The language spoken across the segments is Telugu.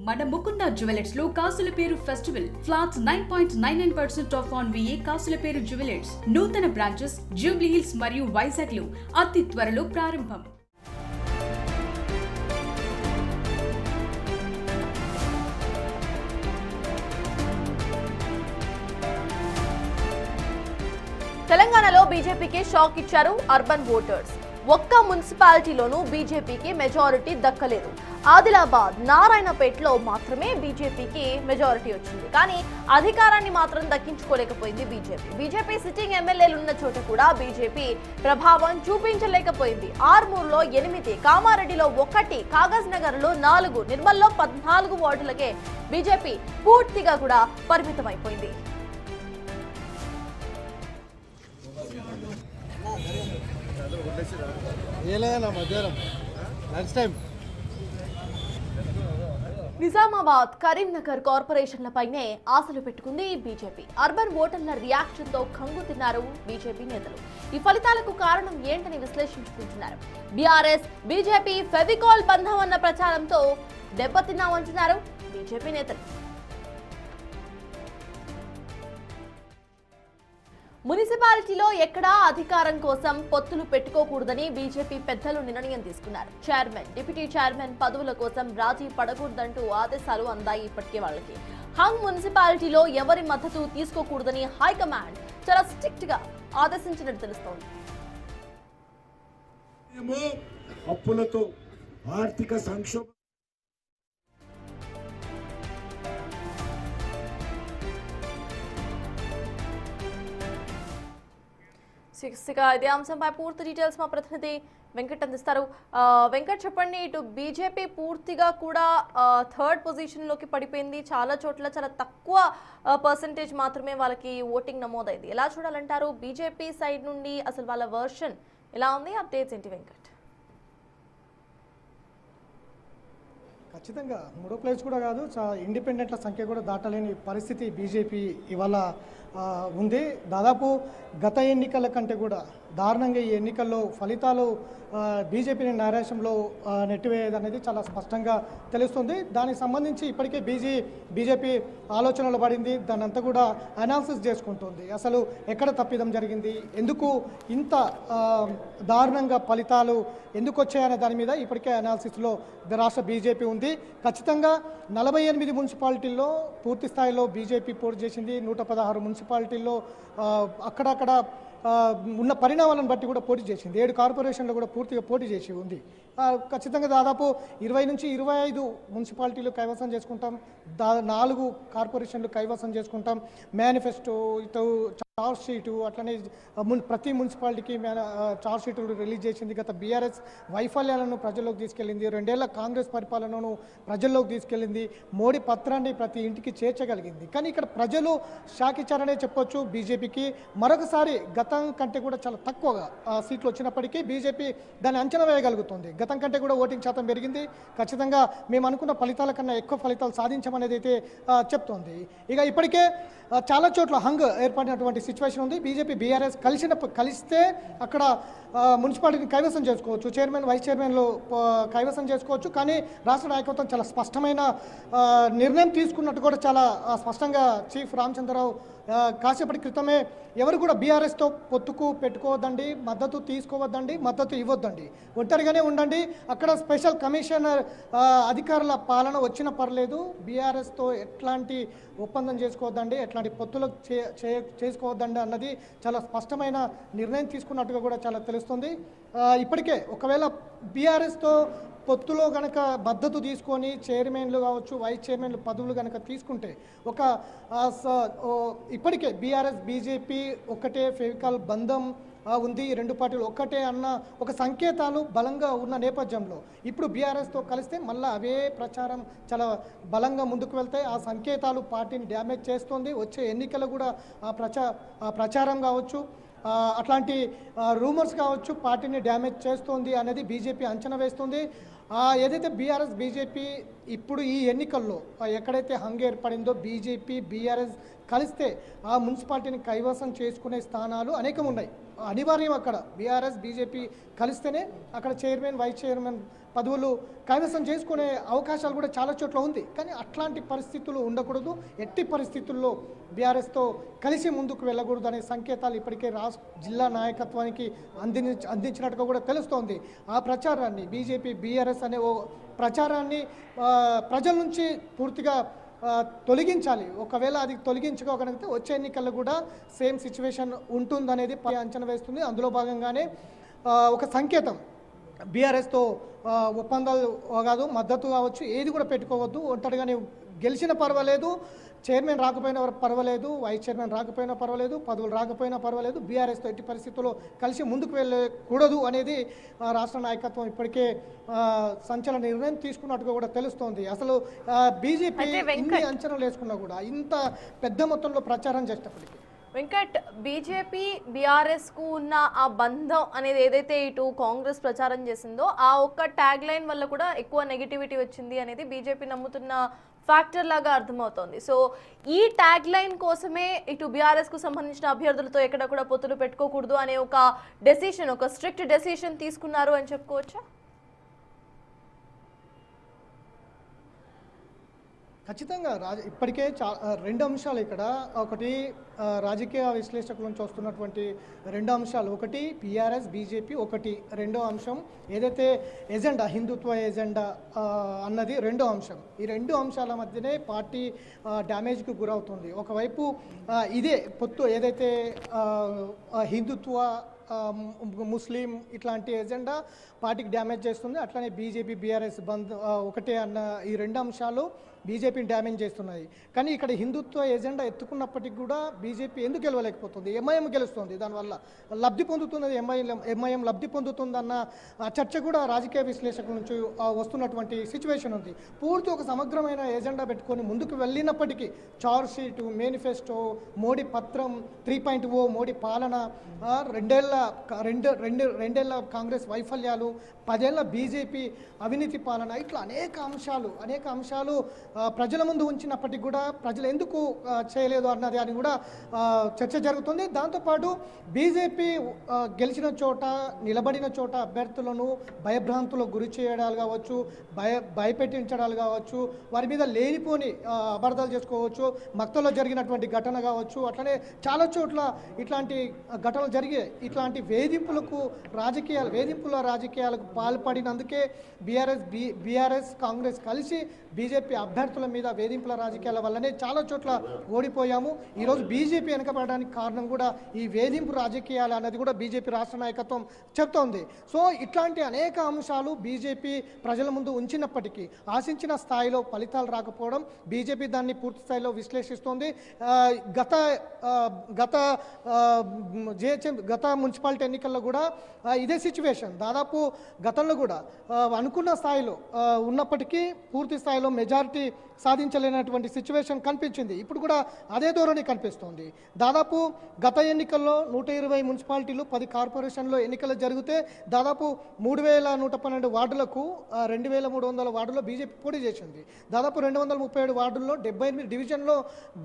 మన ముకుంద జ్యువెలర్స్ లో కాసుల పేరు festival flats 9.99% of on VA కాసుల పేరు జ్యువెలర్స్ నూతన బ్రాంచెస్ జూబ్లీ హిల్స్ మరియు వైజాగ్ లో అతి త్వరలో ప్రారంభం. తెలంగాణలో బీజేపీకి షాక్ ఇచ్చారు అర్బన్ ఓటర్స్. ఒక్క మున్సిపాలిటీలోనూ బీజేపీకి మెజారిటీ దక్కలేదు. ఆదిలాబాద్, నారాయణపేటలో మాత్రమే బీజేపీకి మెజారిటీ వచ్చింది. కానీ అధికారాన్ని మాత్రం దక్కించుకోలేకపోయింది బీజేపీ సిట్టింగ్ ఎమ్మెల్యేలు ఉన్న చోట కూడా బీజేపీ ప్రభావం చూపించలేకపోయింది. ఆర్మూర్లో 8, కామారెడ్డిలో 1, కాగజ్ నగర్ లో 4, నిర్మల్లో 14 వార్డులకే బీజేపీ పూర్తిగా కూడా పరిమితమైపోయింది. నిజామాబాద్, కరీంనగర్ కార్పొరేషన్లపైనే ఆశలు పెట్టుకుంది బీజేపీ. అర్బన్ ఓటర్ల రియాక్షన్ తో కంగు తిన్నారు బీజేపీ నేతలు. ఈ ఫలితాలకు కారణం ఏంటని విశ్లేషించుకుంటున్నారు. బీఆర్ఎస్ బీజేపీ ఫెవికాల్ బంధం అన్న ప్రచారంతో దెబ్బతిన్నామంటున్నారు బీజేపీ నేతలు. మున్సిపాలిటీలో ఎక్కడా అధికారం కోసం పొత్తులు పెట్టుకోకూడదని బీజేపీ పెద్దలు నిర్ణయం తీసుకున్నారు. చైర్మన్, డిప్యూటీ చైర్మన్ పదవుల కోసం రాజీ పడకూడదంటూ ఆదేశాలు అందాయి ఇప్పటికే వాళ్ళకి. హంగ్ మున్సిపాలిటీలో ఎవరి మద్దతు తీసుకోకూడదని హైకమాండ్ చాలా స్ట్రిక్ట్ గా ఆదేశించినట్టు తెలుస్తోంది. అప్పులతో ఆర్థిక సంక్షోభం ఇదే అంశంపై పూర్తి డీటెయిల్స్ మా ప్రతినిధి వెంకట్ అందిస్తారు. వెంకట్, చెప్పండి. ఇటు బీజేపీ పూర్తిగా కూడా 3rd పొజిషన్లోకి పడిపోయింది. చాలా చోట్ల చాలా తక్కువ పర్సెంటేజ్ మాత్రమే వాళ్ళకి ఓటింగ్ నమోదైంది. ఎలా చూడాలంటారు? బీజేపీ సైడ్ నుండి అసలు వాళ్ళ వర్షన్ ఎలా ఉంది? అప్డేట్స్ ఏంటి వెంకట్? ఖచ్చితంగా 3వ ప్లేస్ కూడా కాదు, ఇండిపెండెంట్ల సంఖ్య కూడా దాటలేని పరిస్థితి బీజేపీ ఇవాళ ఉంది. దాదాపు గత ఎన్నికల కంటే కూడా దారుణంగా ఈ ఎన్నికల్లో ఫలితాలు బీజేపీని నైరాశ్యంలో నెట్టివేయదు అనేది చాలా స్పష్టంగా తెలుస్తుంది. దానికి సంబంధించి ఇప్పటికే బీజేపీ ఆలోచనలో పడింది. దాన్ని అంతా కూడా అనాలిసిస్ చేసుకుంటుంది. అసలు ఎక్కడ తప్పిదం జరిగింది, ఎందుకు ఇంత దారుణంగా ఫలితాలు ఎందుకు వచ్చాయనే దాని మీద ఇప్పటికే అనాలిసిస్లో రాష్ట్ర బీజేపీ ఉంది. ఖచ్చితంగా 48 మున్సిపాలిటీల్లో పూర్తి స్థాయిలో బీజేపీ పోటీ చేసింది. 116 మున్సిపాలిటీల్లో అక్కడక్కడ ఉన్న పరిణామాలను బట్టి కూడా పోటీ చేసింది. 7 కార్పొరేషన్లు కూడా పూర్తిగా పోటీ చేసి ఉంది. ఖచ్చితంగా దాదాపు 20 నుంచి 25 మున్సిపాలిటీలు కైవసం చేసుకుంటాం, 4 కార్పొరేషన్లు కైవసం చేసుకుంటాం. మేనిఫెస్టో, ఇటు చార్జ్ షీటు, అట్లనే ప్రతి మున్సిపాలిటీకి చార్జ్ షీట్లు రిలీజ్ చేసింది. గత బీఆర్ఎస్ వైఫల్యాలను ప్రజల్లోకి తీసుకెళ్ళింది. 2 ఏళ్ల కాంగ్రెస్ పరిపాలనను ప్రజల్లోకి తీసుకెళ్ళింది. మోడీ పత్రాన్ని ప్రతి ఇంటికి చేర్చగలిగింది. కానీ ఇక్కడ ప్రజలు షాక్ ఇచ్చారనే చెప్పొచ్చు బీజేపీకి. మరొకసారి గతం కంటే కూడా చాలా తక్కువగా సీట్లు వచ్చినప్పటికీ బీజేపీ దాన్ని అంచనా వేయగలుగుతుంది. గతం కంటే కూడా ఓటింగ్ శాతం పెరిగింది. ఖచ్చితంగా మేము అనుకున్న ఫలితాల కన్నా ఎక్కువ ఫలితాలు సాధించామనేది అయితే చెప్తోంది. ఇక ఇప్పటికే చాలా చోట్ల హంగ్ ఏర్పడినటువంటి సిచ్యువేషన్ ఉంది. బీజేపీ బీఆర్ఎస్ కలిస్తే అక్కడ మున్సిపాలిటీని కైవసం చేసుకోవచ్చు, చైర్మన్, వైస్ చైర్మన్లు కైవసం చేసుకోవచ్చు. కానీ రాష్ట్ర నాయకత్వం చాలా స్పష్టమైన నిర్ణయం తీసుకున్నట్టు కూడా చాలా స్పష్టంగా చీఫ్ రామచంద్రరావు కాసేపటి క్రితమే ఎవరు కూడా బీఆర్ఎస్తో పొత్తుకు పెట్టుకోవద్దండి, మద్దతు తీసుకోవద్దండి, మద్దతు ఇవ్వద్దండి, ఒంటరిగానే ఉండండి, అక్కడ స్పెషల్ కమిషనర్ అధికారుల పాలన వచ్చినా పర్లేదు, బీఆర్ఎస్తో ఎట్లాంటి ఒప్పందం చేసుకోవద్దండి, ఎట్లాంటి పొత్తులు చేసుకోవద్దండి అన్నది చాలా స్పష్టమైన నిర్ణయం తీసుకున్నట్టుగా కూడా చాలా తెలుస్తుంది. ఇప్పటికే ఒకవేళ బీఆర్ఎస్తో పొత్తులో కనుక మద్దతు తీసుకొని చైర్మన్లు కావచ్చు, వైస్ చైర్మన్లు పదవులు కనుక తీసుకుంటే ఇప్పటికే బీఆర్ఎస్ బీజేపీ ఒకటే ఫెవికాల్ బంధం ఉంది, 2 పార్టీలు ఒక్కటే అన్న ఒక సంకేతాలు బలంగా ఉన్న నేపథ్యంలో ఇప్పుడు బీఆర్ఎస్తో కలిస్తే మళ్ళీ అవే ప్రచారం చాలా బలంగా ముందుకు వెళ్తాయి. ఆ సంకేతాలు పార్టీని డ్యామేజ్ చేస్తుంది. వచ్చే ఎన్నికలు కూడా ప్రచారం కావచ్చు, అట్లాంటి రూమర్స్ కావచ్చు పార్టీని డ్యామేజ్ చేస్తుంది అనేది బీజేపీ అంచనా వేస్తుంది. ఏదైతే బీఆర్ఎస్ బీజేపీ ఇప్పుడు ఈ ఎన్నికల్లో ఎక్కడైతే హంగ్ ఏర్పడిందో బీజేపీ బీఆర్ఎస్ కలిస్తే ఆ మున్సిపాలిటీని కైవసం చేసుకునే స్థానాలు అనేకం ఉన్నాయి. అనివార్యం. అక్కడ బీఆర్ఎస్ బీజేపీ కలిస్తేనే అక్కడ చైర్మన్ వైస్ చైర్మన్ పదవులు కైవసం చేసుకునే అవకాశాలు కూడా చాలా చోట్ల ఉంది. కానీ అట్లాంటి పరిస్థితులు ఉండకూడదు. ఎట్టి పరిస్థితుల్లో బీఆర్ఎస్తో కలిసి ముందుకు వెళ్ళకూడదు అనే సంకేతాలు ఇప్పటికే జిల్లా నాయకత్వానికి అందించినట్టుగా కూడా తెలుస్తోంది. ఆ ప్రచారాన్ని బీజేపీ బీఆర్ఎస్ అనే ఓ ప్రచారాన్ని ప్రజల నుంచి పూర్తిగా తొలగించాలి. ఒకవేళ అది తొలగించుకోగలిగితే వచ్చే ఎన్నికల్లో కూడా సేమ్ సిచ్యువేషన్ ఉంటుందనేది అంచనా వేస్తుంది. అందులో భాగంగానే ఒక సంకేతం బీఆర్ఎస్తో ఒప్పందాలు కాదు, మద్దతు కావచ్చు, ఏది కూడా పెట్టుకోవద్దు. ఒంటరిగానే గెలిచిన పర్వాలేదు, చైర్మన్ రాకపోయినా పర్వాలేదు, వైస్ చైర్మన్ రాకపోయినా పర్వాలేదు, పదవులు రాకపోయినా పర్వాలేదు, బీఆర్ఎస్తో ఎట్టి పరిస్థితుల్లో కలిసి ముందుకు వెళ్ళకూడదు అనేది రాష్ట్ర నాయకత్వం ఇప్పటికే సంచలన నిర్ణయం తీసుకున్నట్టుగా కూడా తెలుస్తోంది. అసలు బీజేపీ ఇన్ని అంచనాలు వేసుకున్నా కూడా ఇంత పెద్ద మొత్తంలో ప్రచారం చేసేటప్పటికీ వెంకట్, బీజేపీ బీఆర్ఎస్కు ఉన్న ఆ బంధం అనేది ఏదైతే ఇటు కాంగ్రెస్ ప్రచారం చేసిందో ఆ ఒక్క ట్యాగ్ లైన్ వల్ల కూడా ఎక్కువ నెగిటివిటీ వచ్చింది అనేది బీజేపీ నమ్ముతున్న ఫ్యాక్టర్ లాగా అర్థమవుతోంది. సో ఈ ట్యాగ్ లైన్ కోసమే ఇటు బీఆర్ఎస్కు సంబంధించిన అభ్యర్థులతో ఎక్కడ కూడా పొత్తులు పెట్టుకోకూడదు అనే ఒక డెసిషన్, ఒక స్ట్రిక్ట్ డెసిషన్ తీసుకున్నారు అని చెప్పుకోవచ్చా? ఖచ్చితంగా ఇప్పటికే రెండు అంశాలు ఇక్కడ. ఒకటి రాజకీయ విశ్లేషకుల నుంచి వస్తున్నటువంటి రెండు అంశాలు. ఒకటి బీఆర్ఎస్ బీజేపీ, ఒకటి రెండో అంశం ఏదైతే ఎజెండా, హిందుత్వ ఎజెండా అన్నది రెండో అంశం. ఈ రెండు అంశాల మధ్యనే పార్టీ డ్యామేజ్కి గురవుతుంది. ఒకవైపు ఇదే పొత్తు ఏదైతే హిందుత్వ ముస్లిం ఇట్లాంటి ఎజెండా పార్టీకి డ్యామేజ్ చేస్తుంది. అట్లనే బీజేపీ బీఆర్ఎస్ బంద్ ఒకటే అన్న ఈ రెండు అంశాలు బీజేపీని డ్యామేజ్ చేస్తున్నాయి. కానీ ఇక్కడ హిందుత్వ ఎజెండా ఎత్తుకున్నప్పటికీ కూడా బీజేపీ ఎందుకు గెలవలేకపోతుంది? ఎంఐఎం గెలుస్తుంది, దానివల్ల లబ్ధి పొందుతున్నది ఎంఐఎం లబ్ధి పొందుతుందన్న చర్చ కూడా రాజకీయ విశ్లేషకుల నుంచి వస్తున్నటువంటి సిచ్యువేషన్ ఉంది. పూర్తి ఒక సమగ్రమైన ఎజెండా పెట్టుకొని ముందుకు వెళ్ళినప్పటికీ చార్జ్ షీటు, మేనిఫెస్టో, మోడీ పత్రం 3.0, మోడీ పాలన, రెండేళ్ల కాంగ్రెస్ వైఫల్యాలు, 10 ఏళ్ల బీజేపీ అవినీతి పాలన, ఇట్లా అనేక అంశాలు ప్రజల ముందు ఉంచినప్పటికీ కూడా ప్రజలు ఎందుకు చేయలేదు అన్నది అని కూడా చర్చ జరుగుతుంది. దాంతోపాటు బీజేపీ గెలిచిన చోట, నిలబడిన చోట అభ్యర్థులను భయభ్రాంతులకు గురి చేయడాలు కావచ్చు, భయపెట్టించడాలు కావచ్చు, వారి మీద లేనిపోని అబద్ధాలు చేసుకోవచ్చు, మక్తలో జరిగినటువంటి ఘటన కావచ్చు, అట్లనే చాలా చోట్ల ఇట్లాంటి ఘటనలు జరిగాయి. ఇట్లాంటి వేధింపుల రాజకీయాలకు పాల్పడినందుకే బీఆర్ఎస్ కాంగ్రెస్ కలిసి బీజేపీ అభ్యర్థుల మీద వేధింపుల రాజకీయాల వల్లనే చాలా చోట్ల ఓడిపోయాము. ఈరోజు బీజేపీ వెనకబడడానికి కారణం కూడా ఈ వేధింపు రాజకీయాలు అన్నది కూడా బీజేపీ రాష్ట్ర నాయకత్వం చెప్తోంది. సో ఇట్లాంటి అనేక అంశాలు బీజేపీ ప్రజల ముందు ఉంచినప్పటికీ ఆశించిన స్థాయిలో ఫలితాలు రాకపోవడం బీజేపీ దాన్ని పూర్తి స్థాయిలో విశ్లేషిస్తోంది. గత మున్సిపాలిటీ ఎన్నికల్లో కూడా ఇదే సిచ్యువేషన్. దాదాపు గతంలో కూడా అనుకున్న స్థాయిలో ఉన్నప్పటికీ పూర్తి స్థాయిలో మెజారిటీ సాధించలేనటువంటి సిచ్యువేషన్ కనిపించింది. ఇప్పుడు కూడా అదే ధోరణి కనిపిస్తోంది. దాదాపు గత ఎన్నికల్లో 120 మున్సిపాలిటీలు, 10 కార్పొరేషన్లో ఎన్నికలు జరిగితే దాదాపు 3112 వార్డులకు 2300 వార్డుల్లో బీజేపీ పోటీ చేసింది. దాదాపు 237 వార్డుల్లో 78 డివిజన్లో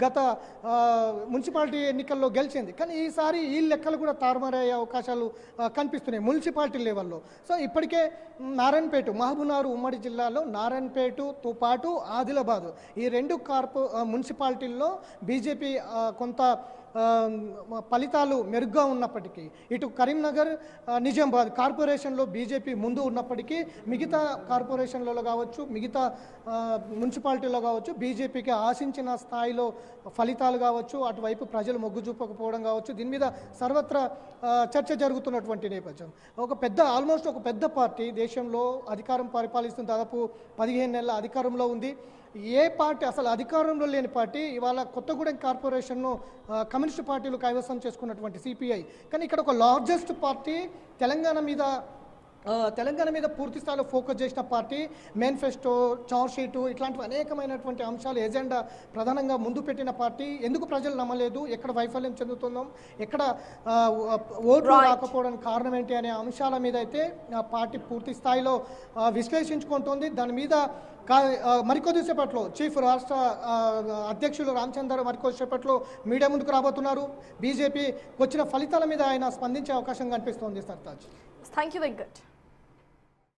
గత మున్సిపాలిటీ ఎన్నికల్లో గెలిచింది. కానీ ఈసారి ఈ లెక్కలు కూడా తారుమారయ్యే అవకాశాలు కనిపిస్తున్నాయి మున్సిపాలిటీ లెవెల్లో. సో ఇప్పటికే నారాయణపేట, మహబూబ్నగర్ ఉమ్మడి జిల్లాలో నారాయణపేటతో పాటు ఆదిలాబాద్, ఈ రెండు మున్సిపాలిటీల్లో బీజేపీ కొంత ఫలితాలు మెరుగ్గా ఉన్నప్పటికీ, ఇటు కరీంనగర్, నిజామాబాద్ కార్పొరేషన్లో బీజేపీ ముందు ఉన్నప్పటికీ మిగతా కార్పొరేషన్లలో కావచ్చు, మిగతా మున్సిపాలిటీలో కావచ్చు బీజేపీకి ఆశించిన స్థాయిలో ఫలితాలు కావచ్చు, అటువైపు ప్రజలు మొగ్గు చూపకపోవడం కావచ్చు, దీని మీద సర్వత్రా చర్చ జరుగుతున్నటువంటి నేపథ్యం. ఆల్మోస్ట్ ఒక పెద్ద పార్టీ దేశంలో అధికారం పరిపాలిస్తుంది, దాదాపు 15 నెలల అధికారంలో ఉంది. ఏ పార్టీ, అసలు అధికారంలో లేని పార్టీ ఇవాళ కొత్తగూడెం కార్పొరేషన్ను కమ్యూనిస్టు పార్టీలు కైవసం చేసుకున్నటువంటి సిపిఐ. కానీ ఇక్కడ ఒక లార్జెస్ట్ పార్టీ తెలంగాణ మీద తెలంగాణ మీద పూర్తి స్థాయిలో ఫోకస్ చేసిన పార్టీ మేనిఫెస్టో, చార్జ్ షీటు ఇట్లాంటివి అనేకమైనటువంటి అంశాలు ఎజెండా ప్రధానంగా ముందు పెట్టిన పార్టీ. ఎందుకు ప్రజలు నమ్మలేదు, ఎక్కడ వైఫల్యం చెందుతున్నాం, ఎక్కడ ఓట్లు రాకపోవడానికి కారణం ఏంటి అనే అంశాల మీద అయితే పార్టీ పూర్తి స్థాయిలో విశ్లేషించుకుంటుంది. దాని మీద మరికొద్దిసేపట్లో చీఫ్ రాష్ట్ర అధ్యక్షులు రామచంద్ర మరికొద్దిసేపట్లో మీడియా ముందుకు రాబోతున్నారు. బీజేపీ వచ్చిన ఫలితాల మీద ఆయన స్పందించే అవకాశం కనిపిస్తోంది. Sartaj, thank you Venkat.